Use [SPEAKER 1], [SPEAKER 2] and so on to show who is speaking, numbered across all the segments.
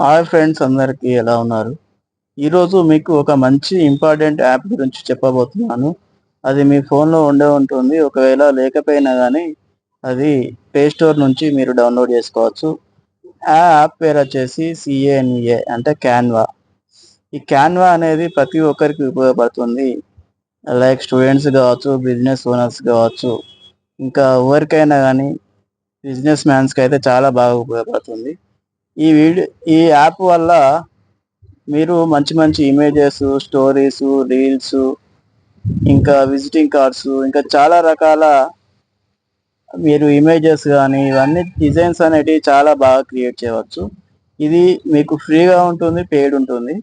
[SPEAKER 1] Hi friends, అందరికీ ఎలా ఉన్నారు? ఈరోజు మీకు ఒక మంచి ఇంపార్టెంట్ యాప్ గురించి చెప్పబోతున్నాను. అది మీ ఫోన్లో ఉండే ఉంటుంది. ఒకవేళ లేకపోయినా కానీ అది ప్లే స్టోర్ నుంచి మీరు డౌన్లోడ్ చేసుకోవచ్చు. ఆ యాప్ పేరు వచ్చేసి CANVA, అంటే క్యాన్వా. ఈ క్యాన్వా అనేది ప్రతి ఒక్కరికి ఉపయోగపడుతుంది. లైక్ స్టూడెంట్స్ కావచ్చు, బిజినెస్ ఓనర్స్ కావచ్చు, ఇంకా ఎవరికైనా కానీ బిజినెస్ మ్యాన్స్కి అయితే చాలా బాగా ఉపయోగపడుతుంది. ఈ వీడియో ఈ యాప్ వల్ల మీరు మంచి మంచి ఇమేజెస్, స్టోరీస్, రీల్స్, ఇంకా విజిటింగ్ కార్డ్స్, ఇంకా చాలా రకాల మీరు ఇమేజెస్ కానీ ఇవన్నీ డిజైన్స్ అనేటివి చాలా బాగా క్రియేట్ చేయవచ్చు. ఇది మీకు ఫ్రీగా ఉంటుంది, పెయిడ్ ఉంటుంది.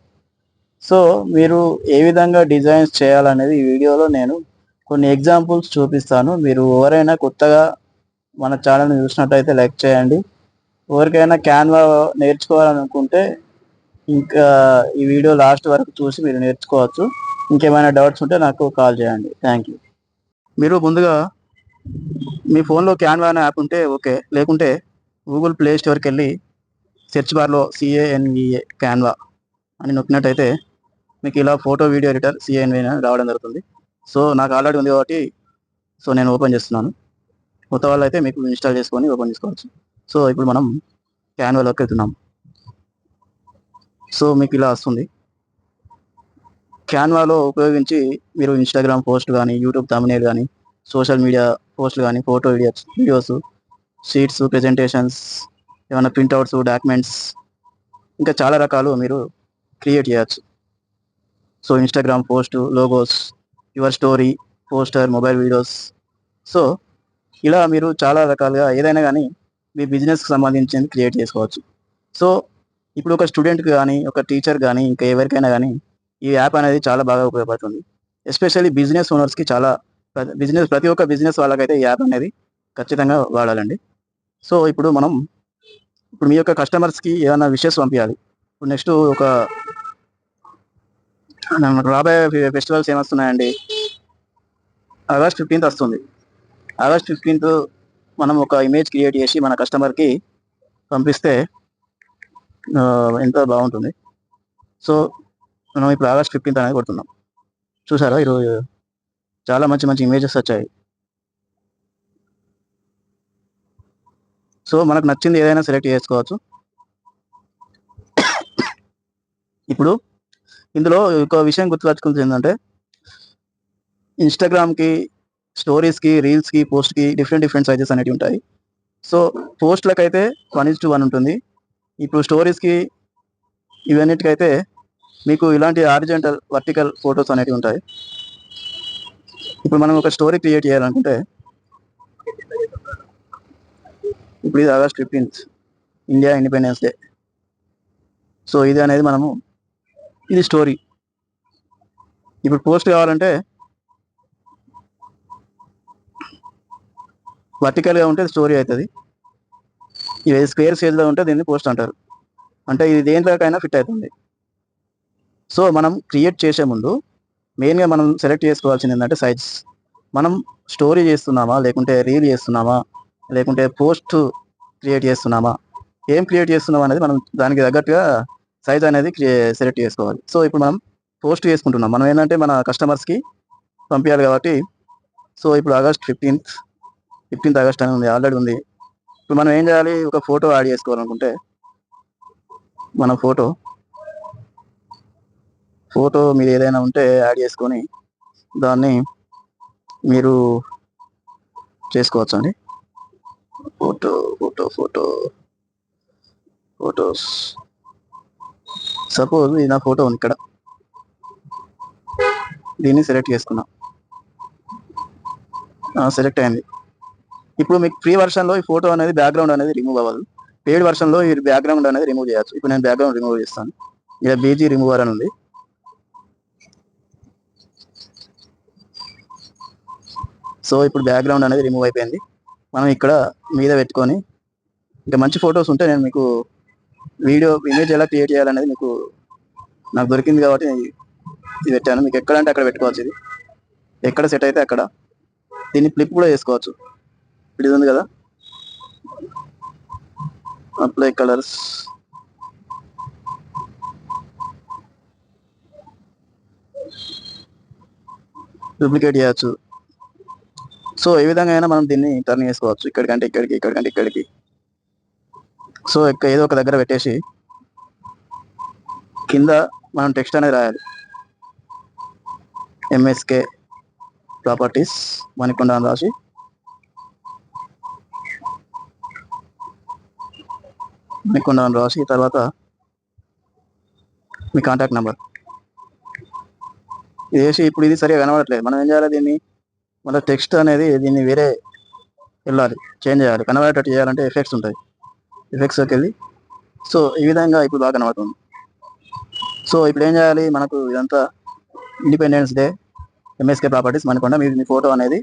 [SPEAKER 1] సో మీరు ఏ విధంగా డిజైన్స్ చేయాలనేది ఈ వీడియోలో నేను కొన్ని ఎగ్జాంపుల్స్ చూపిస్తాను. మీరు ఎవరైనా కొత్తగా మన ఛానల్ని చూసినట్టయితే లైక్ చేయండి. ఎవరికైనా క్యాన్వా నేర్చుకోవాలనుకుంటే ఇంకా ఈ వీడియో లాస్ట్ వరకు చూసి మీరు నేర్చుకోవచ్చు. ఇంకేమైనా డౌట్స్ ఉంటే నాకు కాల్ చేయండి. Thank you. మీరు ముందుగా మీ ఫోన్లో క్యాన్వా అనే యాప్ ఉంటే ఓకే, లేకుంటే గూగుల్ ప్లే స్టోర్కి వెళ్ళి సెర్చ్ బార్లో CANVA క్యాన్వా అని నొక్కినట్టయితే మీకు ఇలా ఫోటో వీడియో ఎడిటర్ CANVA అని రావడం జరుగుతుంది. సో నాకు ఆల్రెడీ ఉంది కాబట్టి నేను ఓపెన్ చేస్తున్నాను. కొత్త వాళ్ళు అయితే మీకు ఇన్స్టాల్ చేసుకొని ఓపెన్ చేసుకోవచ్చు. సో ఇప్పుడు మనం క్యాన్వాలోకి వెళ్తున్నాం. సో మీకు ఇలా వస్తుంది. క్యాన్వాలో ఉపయోగించి మీరు ఇన్స్టాగ్రామ్ పోస్ట్ కానీ, యూట్యూబ్ థంబ్నెయిల్ కానీ, సోషల్ మీడియా పోస్టులు కానీ, ఫోటో వీడియోస్, షీట్స్, ప్రెజెంటేషన్స్, ఏమైనా ప్రింట్అవుట్స్, డాక్యుమెంట్స్, ఇంకా చాలా రకాలు మీరు క్రియేట్ చేయొచ్చు. So Instagram post, logos, your story, poster, mobile videos. So ఇలా మీరు చాలా రకాలుగా ఏదైనా కానీ మీ బిజినెస్కి సంబంధించింది క్రియేట్ చేసుకోవచ్చు. సో ఇప్పుడు ఒక స్టూడెంట్కి కానీ, ఒక టీచర్ కానీ, ఇంకా ఎవరికైనా కానీ ఈ యాప్ అనేది చాలా బాగా ఉపయోగపడుతుంది. ఎస్పెషల్లీ బిజినెస్ ఓనర్స్కి చాలా ప్రతి ఒక్క బిజినెస్ వాళ్ళకైతే ఈ యాప్ అనేది ఖచ్చితంగా వాడాలండి. సో ఇప్పుడు మీ యొక్క కస్టమర్స్కి ఏమైనా విషెస్ పంపించాలి. ఇప్పుడు నెక్స్ట్ మనకు రాబోయే ఫెస్టివల్స్ ఏమొస్తున్నాయండి? ఆగస్ట్ 15th వస్తుంది. ఆగస్ట్ 15th మనం ఒక ఇమేజ్ క్రియేట్ చేసి మన కస్టమర్కి పంపిస్తే ఎంతో బాగుంటుంది. సో మనం ఇప్పుడు ఆగస్ట్ 15th అనేది కొడుతున్నాం. చూసారా, ఈరోజు చాలా మంచి మంచి ఇమేజెస్ వచ్చాయి. సో మనకు నచ్చింది ఏదైనా సెలెక్ట్ చేసుకోవచ్చు. ఇప్పుడు ఇందులో ఒక విషయం గుర్తుపెట్టుకుంది ఏంటంటే, ఇన్స్టాగ్రామ్కి, స్టోరీస్కి, రీల్స్కి, పోస్ట్కి డిఫరెంట్ సైజెస్ అనేవి ఉంటాయి. సో పోస్ట్లకైతే 1:1 ఉంటుంది. ఇప్పుడు స్టోరీస్కి ఇవన్నిటికైతే మీకు ఇలాంటి హారిజాంటల్, వర్టికల్ ఫొటోస్ అనేవి ఉంటాయి. ఇప్పుడు మనం ఒక స్టోరీ క్రియేట్ చేయాలనుకుంటే, ఇప్పుడు ఇది August 15th, India independence day. So ఇది అనేది ఇది స్టోరీ. ఇప్పుడు పోస్ట్ కావాలంటే వర్టికల్గా ఉంటే స్టోరీ అవుతుంది. ఇది స్క్వేర్ సైజ్లో ఉంటే దీన్ని పోస్ట్ అంటారు. అంటే ఇది దేంట్లోకైనా ఫిట్ అవుతుంది. సో మనం క్రియేట్ చేసే ముందు మెయిన్గా మనం సెలెక్ట్ చేసుకోవాల్సింది ఏంటంటే సైజ్. మనం స్టోరీ చేస్తున్నామా, లేకుంటే రీల్ చేస్తున్నామా, లేకుంటే పోస్ట్ క్రియేట్ చేస్తున్నామా, ఏం క్రియేట్ చేస్తున్నామా అనేది మనం దానికి తగ్గట్టుగా సైజ్ అనేది సెలెక్ట్ చేసుకోవాలి. సో ఇప్పుడు మనం పోస్ట్ చేసుకుంటున్నాం. మనం ఏంటంటే మన కస్టమర్స్కి పంపించాలి కాబట్టి, సో ఇప్పుడు ఆగస్ట్ 15th ఆగస్ట్ అని ఉంది, ఆల్రెడీ ఉంది. ఇప్పుడు మనం ఏం చేయాలి? ఒక ఫోటో యాడ్ చేసుకోవాలనుకుంటే మన ఫోటో మీరు ఏదైనా ఉంటే యాడ్ చేసుకొని దాన్ని మీరు చేసుకోవచ్చు అండి. ఫోటోస్ సపోజ్ ఇది నా ఫోటో ఉంది ఇక్కడ, దీన్ని సెలెక్ట్ చేసుకున్నా, సెలెక్ట్ అయింది. ఇప్పుడు మీకు ఫ్రీ వర్షన్లో ఈ ఫోటో అనేది బ్యాక్గ్రౌండ్ అనేది రిమూవ్ అవ్వదు. పెయిడ్ వర్షన్లో ఈ బ్యాక్గ్రౌండ్ అనేది రిమూవ్ చేయొచ్చు. ఇప్పుడు నేను బ్యాక్గ్రౌండ్ రిమూవ్ చేస్తాను. ఇక్కడ BG రిమూవర్ అని ఉంది. సో ఇప్పుడు బ్యాక్గ్రౌండ్ అనేది రిమూవ్ అయిపోయింది. మనం ఇక్కడ మీద పెట్టుకొని ఇంకా మంచి ఫొటోస్ ఉంటే నేను మీకు ఇమేజ్ ఎలా క్రియేట్ చేయాలనేది నాకు దొరికింది కాబట్టి ఇది పెట్టాను. మీకు ఎక్కడంటే అక్కడ పెట్టుకోవచ్చు. ఇది ఎక్కడ సెట్ అయితే అక్కడ. దీన్ని ఫ్లిప్ కూడా చేసుకోవచ్చు. ఇప్పుడు ఇది ఉంది కదా, అప్లై కలర్స్, డూప్లికేట్ చేయొచ్చు. సో ఏ విధంగా అయినా మనం దీన్ని టర్న్ చేసుకోవచ్చు, ఇక్కడికంటే ఇక్కడికి, ఇక్కడికంటే ఇక్కడికి. సో ఏదో ఒక దగ్గర పెట్టేసి కింద మనం టెక్స్ట్ అనేది రాయాలి. ఎంఎస్కే ప్రాపర్టీస్ మణికొండ అని రాసి తర్వాత మీ కాంటాక్ట్ నెంబర్ ఇది వేసి, ఇప్పుడు ఇది సరిగా కనబడట్లేదు, మనం ఏం చేయాలి, దీన్ని మళ్ళీ టెక్స్ట్ అనేది దీన్ని వేరే వెళ్ళాలి, చేంజ్ చేయాలి. కనబడేటట్టు చేయాలంటే ఎఫెక్ట్స్ ఉంటాయి, ఎఫెక్ట్స్కి వెళ్ళి సో ఈ విధంగా ఇప్పుడు బాగా కనబడుతుంది. సో ఇప్పుడు ఏం చేయాలి, మనకు ఇదంతా independence day MSK properties Manikonda మీ ఫోటో అనేది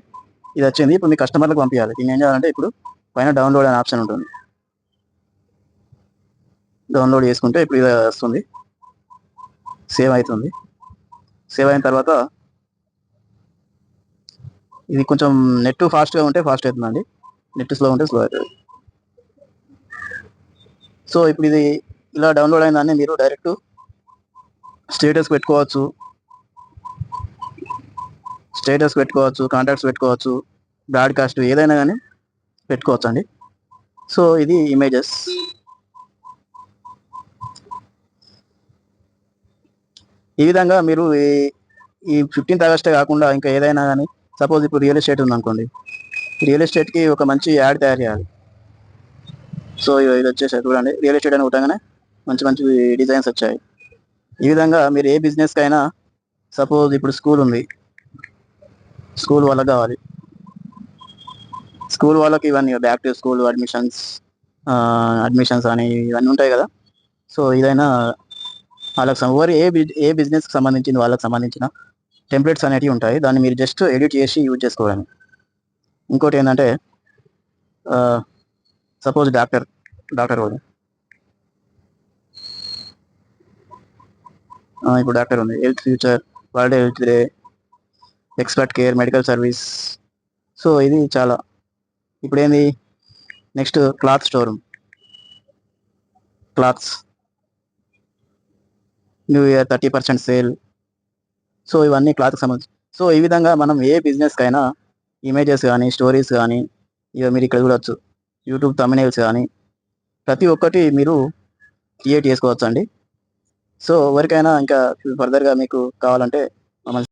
[SPEAKER 1] ఇది వచ్చింది. ఇప్పుడు మీ కస్టమర్లకు పంపించాలి. దీన్ని ఏం చేయాలంటే ఇప్పుడు పైన డౌన్లోడ్ అనే ఆప్షన్ ఉంటుంది, డౌన్లోడ్ చేసుకుంటే ఇప్పుడు ఇది వస్తుంది, సేవ్ అవుతుంది. సేవ్ అయిన తర్వాత ఇది కొంచెం నెట్ ఫాస్ట్గా ఉంటే ఫాస్ట్ అవుతుందండి, నెట్ స్లో ఉంటే స్లో అవుతుంది. సో ఇప్పుడు ఇది ఇలా డౌన్లోడ్ అయిందాన్ని మీరు డైరెక్ట్ స్టేటస్ పెట్టుకోవచ్చు, కాంటాక్ట్స్ పెట్టుకోవచ్చు, బ్రాడ్కాస్ట్ ఏదైనా కానీ పెట్టుకోవచ్చు అండి. సో ఇది ఇమేజెస్. ఈ విధంగా మీరు ఈ 15th ఆగస్టే కాకుండా ఇంకా ఏదైనా కానీ, సపోజ్ ఇప్పుడు రియల్ ఎస్టేట్ ఉందనుకోండి, రియల్ ఎస్టేట్కి ఒక మంచి యాడ్ తయారు చేయాలి. సో ఇది వచ్చేసాయి చూడండి, రియల్ ఎస్టేట్ అని కొట్టగానే మంచి మంచి డిజైన్స్ వచ్చాయి. ఈ విధంగా మీరు ఏ బిజినెస్కి అయినా, సపోజ్ ఇప్పుడు స్కూల్ ఉంది, స్కూల్ వాళ్ళకి కావాలి, స్కూల్ వాళ్ళకి ఇవన్నీ బ్యాక్ టు స్కూల్ అడ్మిషన్స్ అని ఇవన్నీ ఉంటాయి కదా. సో ఇదైనా వాళ్ళకి ఎవరు ఏ బిజినెస్కి సంబంధించింది వాళ్ళకి సంబంధించిన టెంప్లెట్స్ అనేవి ఉంటాయి, దాన్ని మీరు జస్ట్ ఎడిట్ చేసి యూజ్ చేసుకోవడం. ఇంకోటి ఏంటంటే సపోజ్ డాక్టర్ వాళ్ళు ఇప్పుడు డాక్టర్ ఉంది, health future, world health day, expert care, medical service. So ఇది చాలా. ఇప్పుడు ఏంది, next cloth store, clothes new year 30% sale. So ఇవన్నీ క్లాత్కి సంబంధించి. సో ఈ విధంగా మనం ఏ బిజినెస్కి అయినా ఇమేజెస్ కానీ, స్టోరీస్ కానీ, ఇక మీరు ఇక్కడ చూడవచ్చు యూట్యూబ్ థంబ్నెయిల్స్ కానీ, ప్రతి ఒక్కటి మీరు క్రియేట్ చేసుకోవచ్చు అండి. సో ఎవరికైనా ఇంకా ఫర్దర్గా మీకు కావాలంటే మమ్మల్ని